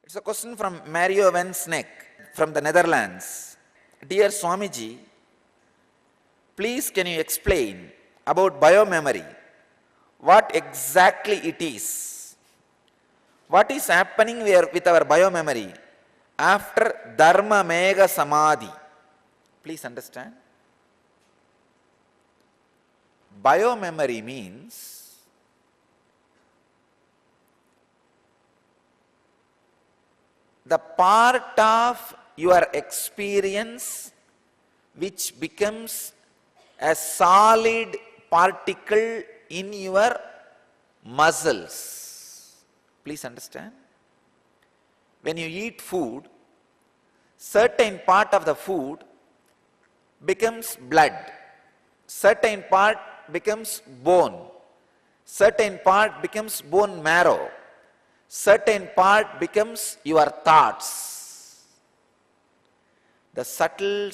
It's a question from Mario Van Sneck from the Netherlands. Dear Swamiji, please can you explain about biomemory? What exactly it is? What is happening with our biomemory after Dharma Mega Samadhi? Please understand. Biomemory means the part of your experience which becomes a solid particle in your muscles. Please understand. When you eat food, certain part of the food becomes blood, certain part becomes bone, certain part becomes bone marrow, certain part becomes your thoughts. The subtle.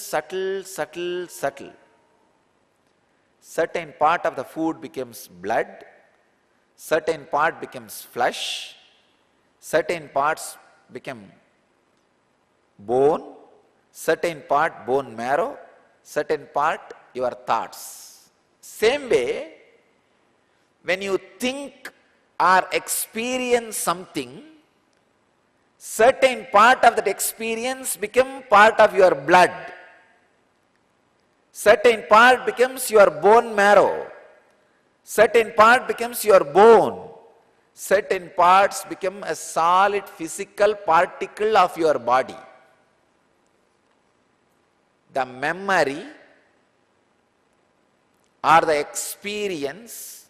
Certain part of the food becomes blood, certain part becomes flesh, certain parts become bone, certain part bone marrow, certain part your thoughts. Same way, when you think or experience something, certain part of that experience become part of your blood, certain part becomes your bone marrow, certain part becomes your bone, certain parts become a solid physical particle of your body. The memory or the experience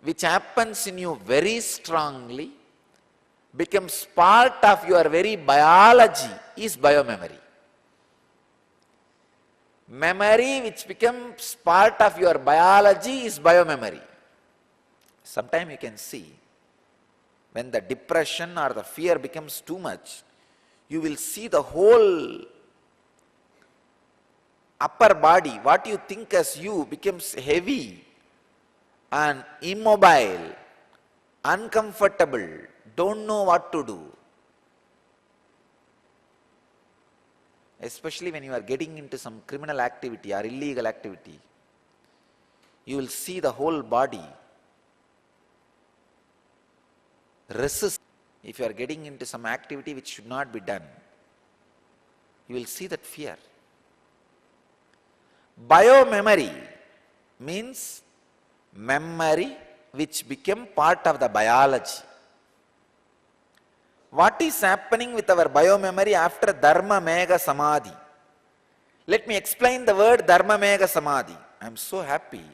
which happens in you very strongly becomes part of your very biology is biomemory. Memory which becomes part of your biology is biomemory. Sometimes you can see when the depression or the fear becomes too much, you will see the whole upper body, what you think as you, becomes heavy and immobile, uncomfortable, don't know what to do. Especially when you are getting into some criminal activity or illegal activity, you will see the whole body resist. If you are getting into some activity which should not be done, you will see that fear. Biomemory means memory which became part of the biology. What is happening with our biomemory after Dharma Mega Samadhi? Let me explain the word Dharma Mega Samadhi. I am so happy.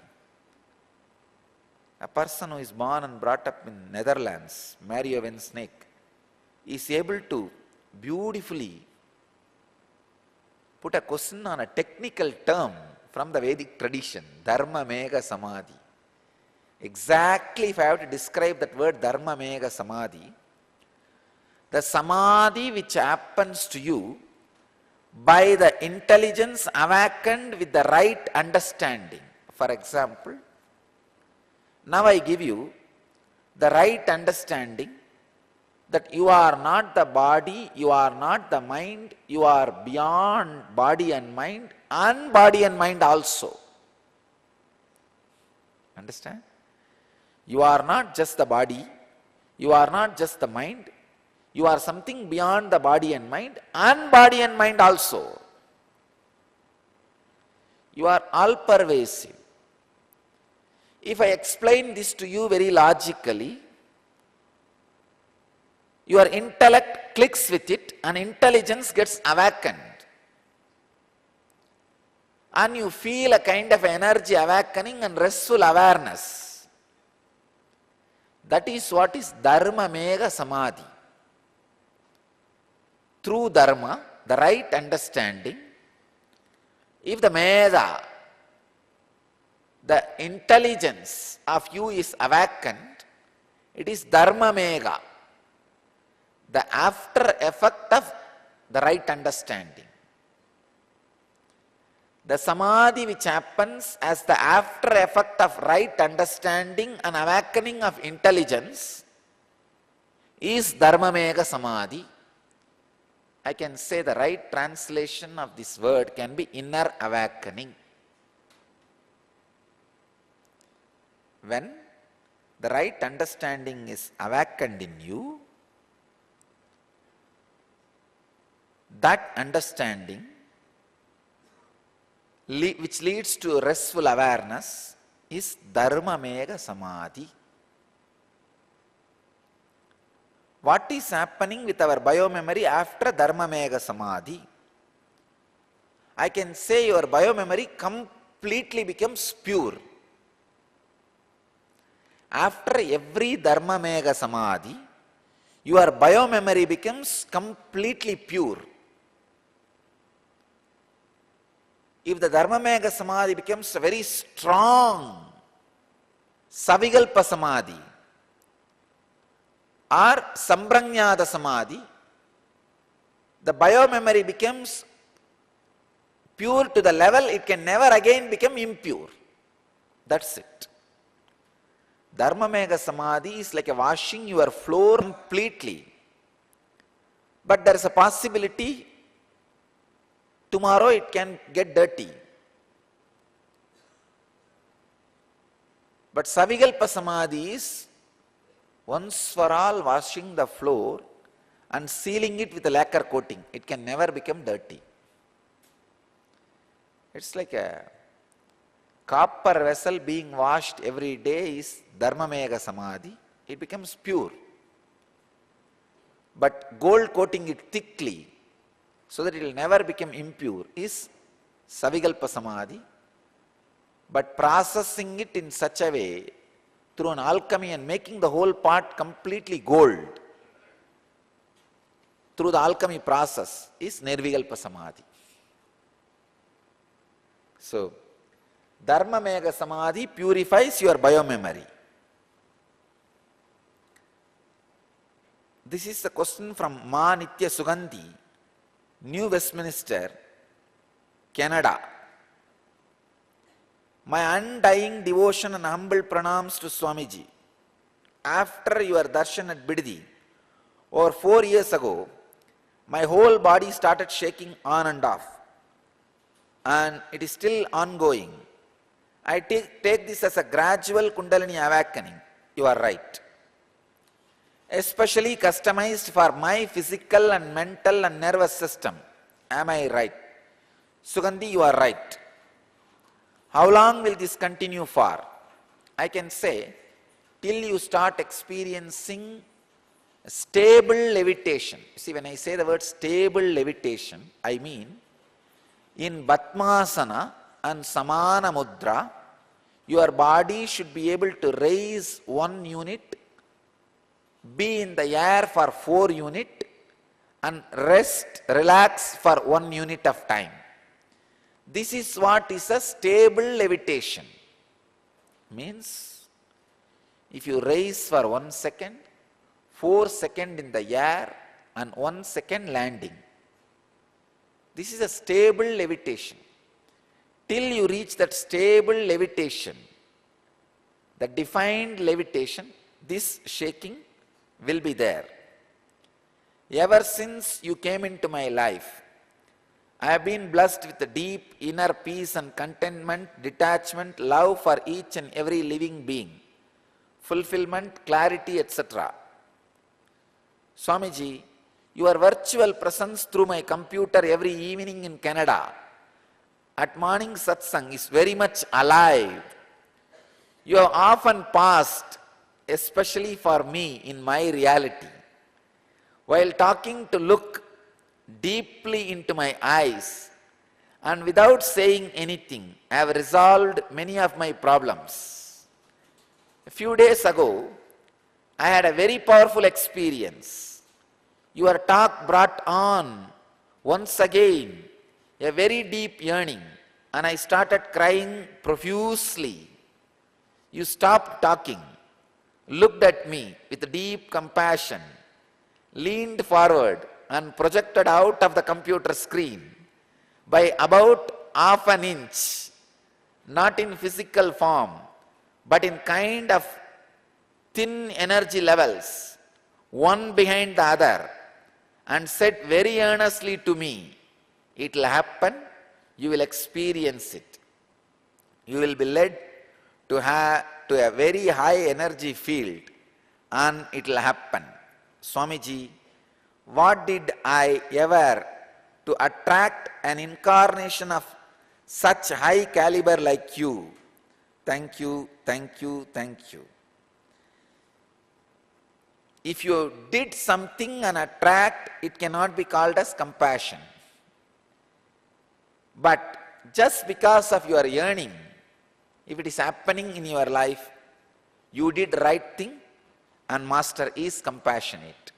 A person who is born and brought up in Netherlands, Mario Van Sneck, is able to beautifully put a question on a technical term from the Vedic tradition, Dharma Mega Samadhi. Exactly if I have to describe that word Dharma Mega Samadhi, the Samadhi which happens to you by the intelligence awakened with the right understanding. For example, now I give you the right understanding that you are not the body, you are not the mind, you are beyond body and mind also. Understand? You are not just the body, you are not just the mind, you are something beyond the body and mind also. You are all pervasive. If I explain this to you very logically, your intellect clicks with it and intelligence gets awakened. And you feel a kind of energy awakening and restful awareness. That is what is Dharma Mega Samadhi. Through Dharma, the right understanding, if the Meda, the intelligence of you is awakened, it is Dharma Mega, the after effect of the right understanding. The Samadhi which happens as the after effect of right understanding and awakening of intelligence is Dharmamega Samadhi. I can say the right translation of this word can be inner awakening. When the right understanding is awakened in you, that understanding which leads to restful awareness is Dharmamega Samadhi. What is happening with our biomemory after Dharmamega Samadhi? I can say your biomemory completely becomes pure. After every Dharmamega Samadhi, your biomemory becomes completely pure. If the Dharmamega Samadhi becomes a very strong Savikalpa Samadhi or Samprajñāta Samadhi, the biomemory becomes pure to the level it can never again become impure. That's it. Dharmamega Samadhi is like a washing your floor completely. But there is a possibility tomorrow it can get dirty. But Savikalpa Samadhi is once for all washing the floor and sealing it with a lacquer coating. It can never become dirty. It's like a copper vessel being washed every day is Dharmamega Samadhi. It becomes pure. But gold coating it thickly so that it will never become impure is Savikalpa Samadhi. But processing it in such a way through an alchemy and making the whole part completely gold through the alchemy process is Nirvikalpa Samadhi. So, Dharmamega Samadhi purifies your biomemory. This is the question from Ma Nitya Sugandhi, New Westminster, Canada. My undying devotion and humble pranams to Swamiji. After your darshan at Biddi, over 4 years ago, my whole body started shaking on and off. And it is still ongoing. I take this as a gradual Kundalini awakening. You are right. Especially customized for my physical and mental and nervous system. Am I right? Sugandhi, you are right. How long will this continue for? I can say, till you start experiencing stable levitation. See, when I say the word stable levitation, I mean in Batmasana and Samana Mudra, your body should be able to raise 1 unit, be in the air for 4 units, and rest, relax for 1 unit of time. This is what is a stable levitation. Means, if you raise for 1 second, 4 seconds in the air, and 1 second landing. This is a stable levitation. Till you reach that stable levitation, the defined levitation, this shaking will be there. Ever since you came into my life, I have been blessed with a deep inner peace and contentment, detachment, love for each and every living being, fulfillment, clarity, etc. Swamiji, your virtual presence through my computer every evening in Canada at morning Satsang is very much alive. You have often passed, especially for me in my reality, while talking to look deeply into my eyes, and without saying anything, I have resolved many of my problems. A few days ago, I had a very powerful experience. Your talk brought on, once again, a very deep yearning, and I started crying profusely. You stopped talking, looked at me with deep compassion, leaned forward and projected out of the computer screen by about half an inch, not in physical form, but in kind of thin energy levels, one behind the other, and said very earnestly to me, it will happen, you will experience it. You will be led to a very high energy field, and it will happen. Swamiji, what did I ever to attract an incarnation of such high caliber like you? Thank you, thank you, thank you. If you did something and attract, it cannot be called as compassion. But just because of your yearning, if it is happening in your life, you did right thing, and Master is compassionate.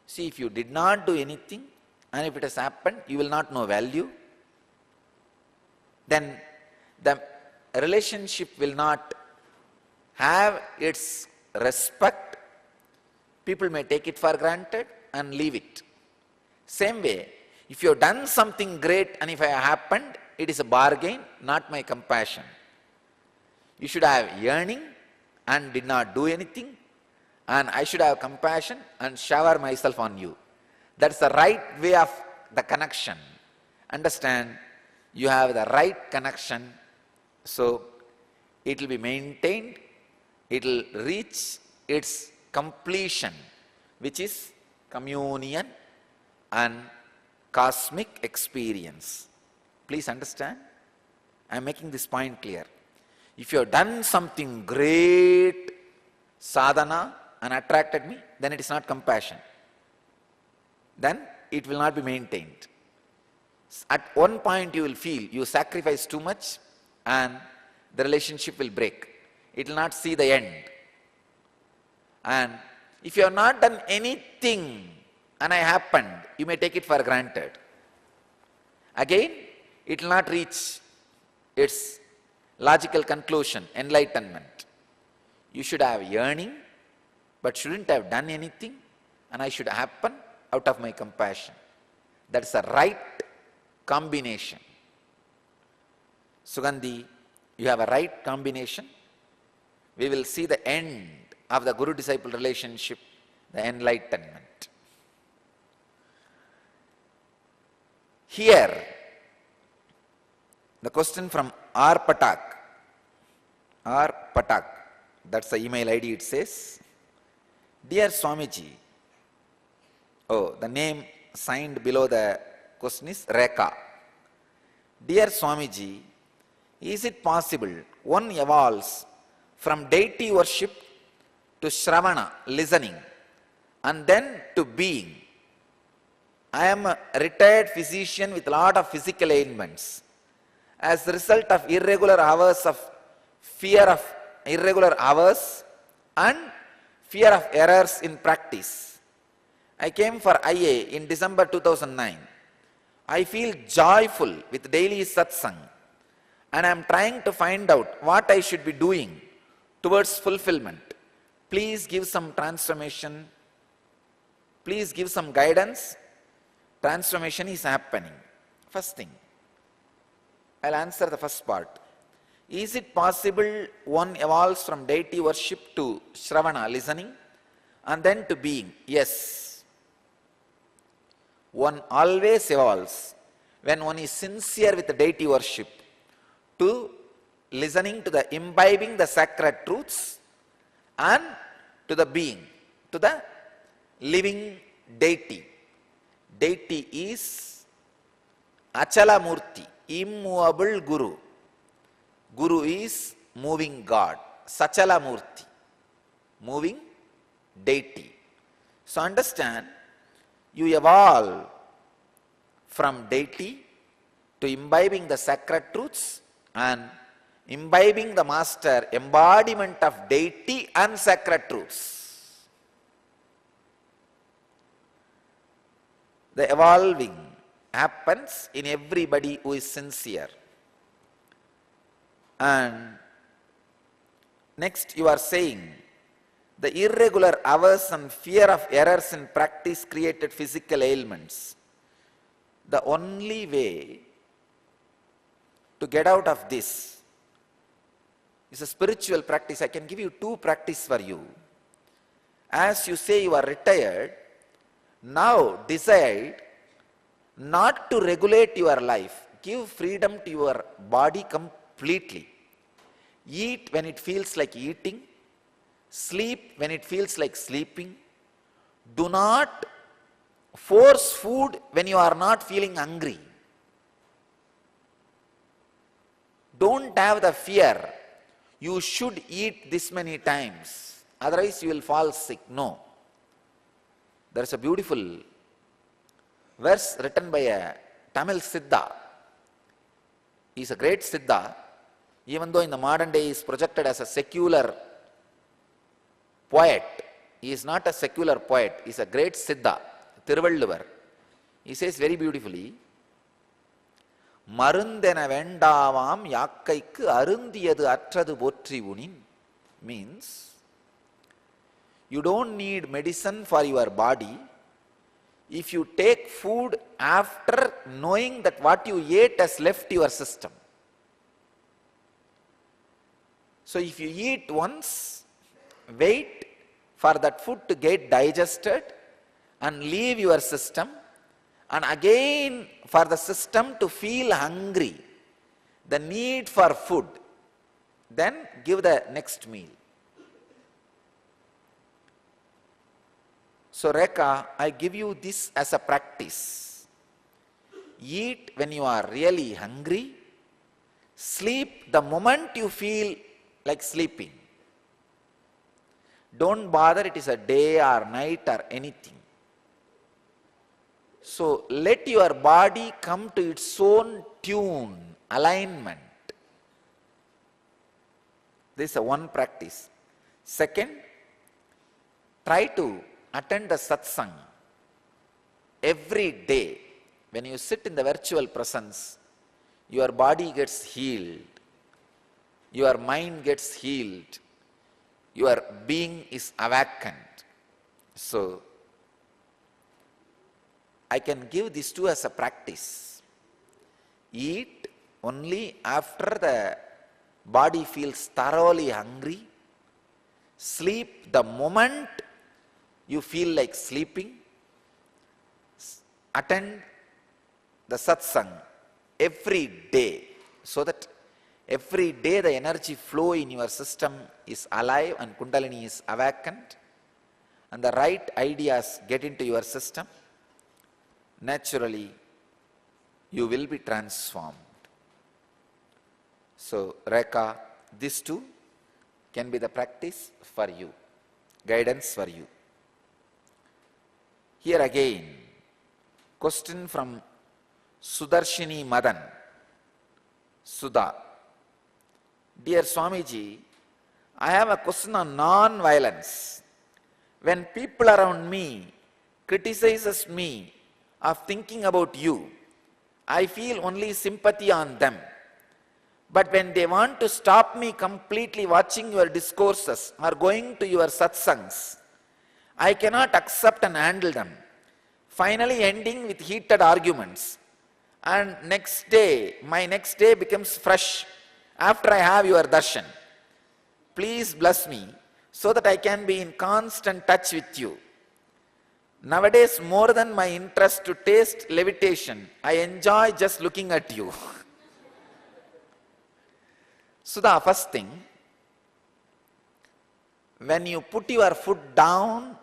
See, if you did not do anything, and if it has happened, you will not know value, then the relationship will not have its respect. People may take it for granted and leave it. Same way, if you have done something great and if it happened, it is a bargain, not my compassion. You should have yearning and did not do anything, and I should have compassion and shower myself on you. That's the right way of the connection. Understand, you have the right connection, so it will be maintained, it will reach its completion, which is communion and cosmic experience. Please understand, I am making this point clear. If you have done something great sadhana and attracted me, then it is not compassion. Then it will not be maintained. At one point you will feel you sacrifice too much and the relationship will break. It will not see the end. And if you have not done anything and it happened, you may take it for granted. Again, it will not reach its logical conclusion, enlightenment. You should have yearning, but shouldn't have done anything, and I should happen out of my compassion. That's the right combination. Sugandhi, you have a right combination. We will see the end of the Guru-disciple relationship, the enlightenment. Here, the question from R. Patak. R. Patak, that's the email ID, it says, Dear Swamiji, the name signed below the question is Rekha. Dear Swamiji, is it possible one evolves from deity worship to Shravana, listening, and then to being? I am a retired physician with a lot of physical ailments. As a result of irregular hours of fear of irregular hours and fear of errors in practice, I came for IA in December 2009. I feel joyful with daily satsang, and I am trying to find out what I should be doing towards fulfillment. Please give some transformation. Please give some guidance. Transformation is happening. First thing, I'll answer the first part. Is it possible one evolves from deity worship to Shravana, listening, and then to being? Yes. One always evolves when one is sincere with the deity worship to listening to the imbibing the sacred truths and to the being, to the living deity. Deity is Achala Murti, immovable Guru. Guru is moving God, Sachala Murti, moving deity. So understand, you evolve from deity to imbibing the sacred truths and imbibing the master embodiment of deity and sacred truths. The evolving happens in everybody who is sincere. And next you are saying, the irregular hours and fear of errors in practice created physical ailments. The only way to get out of this is a spiritual practice. I can give you two practices for you. as you say you are retired, now decide not to regulate your life. Give freedom to your body completely. Eat when it feels like eating. Sleep when it feels like sleeping. Do not force food when you are not feeling hungry. Don't have the fear, you should eat this many times, otherwise you will fall sick. No. There is a beautiful verse written by a Tamil Siddha. He is a great Siddha, even though in the modern day he is projected as a secular poet. He is not a secular poet, he is a great Siddha, Thiruvalluvar. He says very beautifully, மருந்தென வேண்டாவாம் யாக்கைக்கு அருந்தியது அற்றது போற்றி உனின், means you don't need medicine for your body if you take food after knowing that what you ate has left your system. So if you eat once, wait for that food to get digested and leave your system, and again for the system to feel hungry, the need for food, then give the next meal. So Rekha, I give you this as a practice. Eat when you are really hungry. Sleep the moment you feel like sleeping. Don't bother it is a day or night or anything. So let your body come to its own tune, alignment. This is a one practice. Second, try to attend the Satsang every day. When you sit in the virtual presence, your body gets healed, your mind gets healed, your being is awakened. So I can give these two as a practice. Eat only after the body feels thoroughly hungry. Sleep the moment you feel like sleeping. Attend the Satsang every day, so that every day the energy flow in your system is alive and Kundalini is awakened and the right ideas get into your system. Naturally, you will be transformed. So, Rekha, these two can be the practice for you, guidance for you. Here again, question from Sudarshini Madan, Sudha. Dear Swamiji, I have a question on non-violence. When people around me criticizes me of thinking about you, I feel only sympathy on them. But when they want to stop me completely watching your discourses or going to your satsangs, I cannot accept and handle them, finally ending with heated arguments. And my next day becomes fresh after I have your darshan. Please bless me so that I can be in constant touch with you. Nowadays, more than my interest to taste levitation, I enjoy just looking at you. So the first thing, when you put your foot down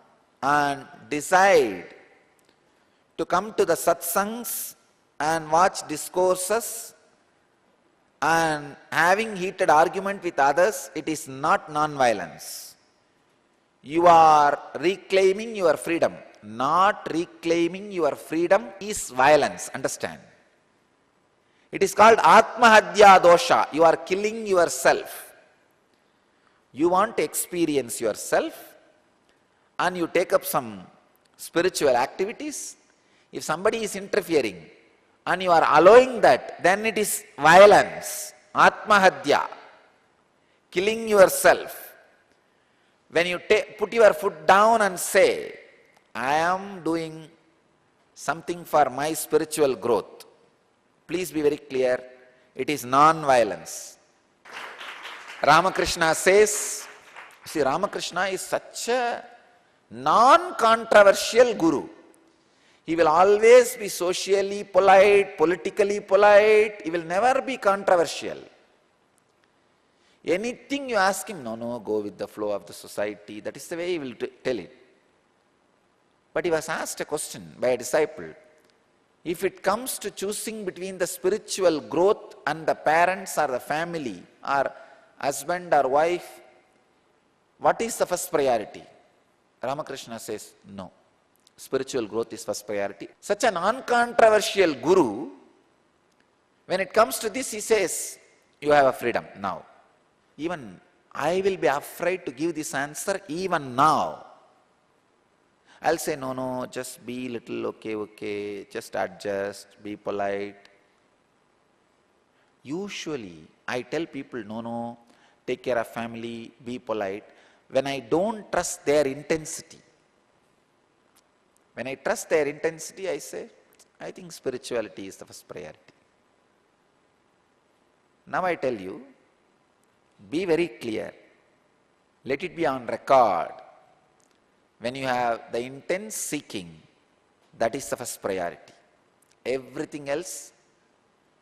and decide to come to the satsangs and watch discourses and having heated argument with others, it is not non-violence. You are reclaiming your freedom. Not reclaiming your freedom is violence, understand. It is called Atmahadya dosha. You are killing yourself. You want to experience yourself and you take up some spiritual activities. If somebody is interfering and you are allowing that, then it is violence, Atmahadya, killing yourself. When you put your foot down and say, I am doing something for my spiritual growth, please be very clear, it is non-violence. Ramakrishna says, see, Ramakrishna is such a non-controversial guru. He will always be socially polite, politically polite. He will never be controversial. Anything you ask him, no, go with the flow of the society. That is the way he will tell it. But he was asked a question by a disciple. If it comes to choosing between the spiritual growth and the parents or the family or husband or wife, what is the first priority? Ramakrishna says, no. Spiritual growth is first priority. Such a non-controversial guru, when it comes to this, he says, you have a freedom now. Even I will be afraid to give this answer even now. I'll say, no, just be little okay, just adjust, be polite. Usually, I tell people, no, take care of family, be polite, when I don't trust their intensity. When I trust their intensity, I say, I think spirituality is the first priority. Now I tell you, be very clear. Let it be on record. When you have the intense seeking, that is the first priority. Everything else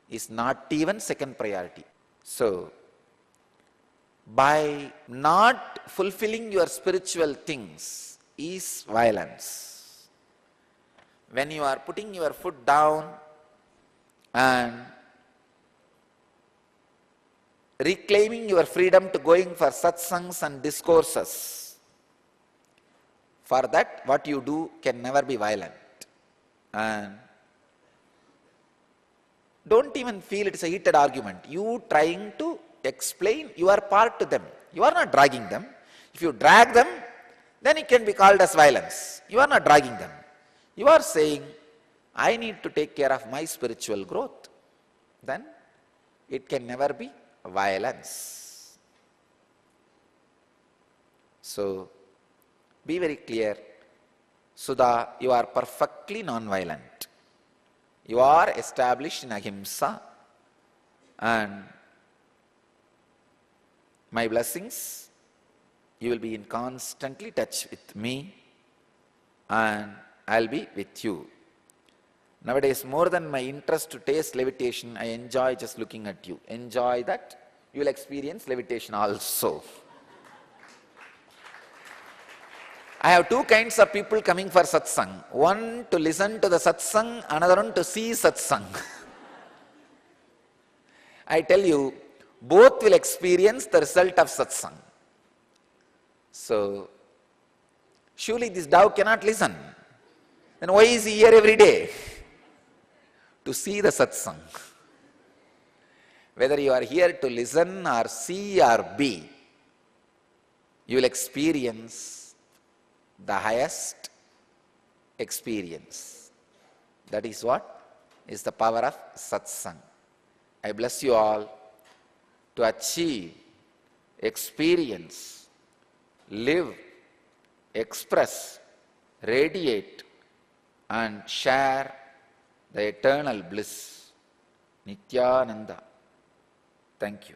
is not even second priority. So, by not fulfilling your spiritual things is violence. When you are putting your foot down and reclaiming your freedom to going for satsangs and discourses, for that what you do can never be violent. And don't even feel it is a heated argument. You trying to explain your part to them. You are not dragging them. If you drag them, then it can be called as violence. You are not dragging them. You are saying, I need to take care of my spiritual growth. Then it can never be violence. So, be very clear. Sudha, you are perfectly non-violent. You are established in ahimsa, and my blessings, you will be in constantly touch with me and I'll be with you. Nowadays, more than my interest to taste levitation, I enjoy just looking at you. Enjoy that. You will experience levitation also. I have two kinds of people coming for satsang. One to listen to the satsang, another one to see satsang. I tell you, both will experience the result of satsang. So, surely this dove cannot listen. Then why is he here every day? To see the satsang. Whether you are here to listen or see or be, you will experience the highest experience. That is what is the power of satsang. I bless you all to achieve, experience, live, express, radiate and share the eternal bliss. Nithyananda. Thank you.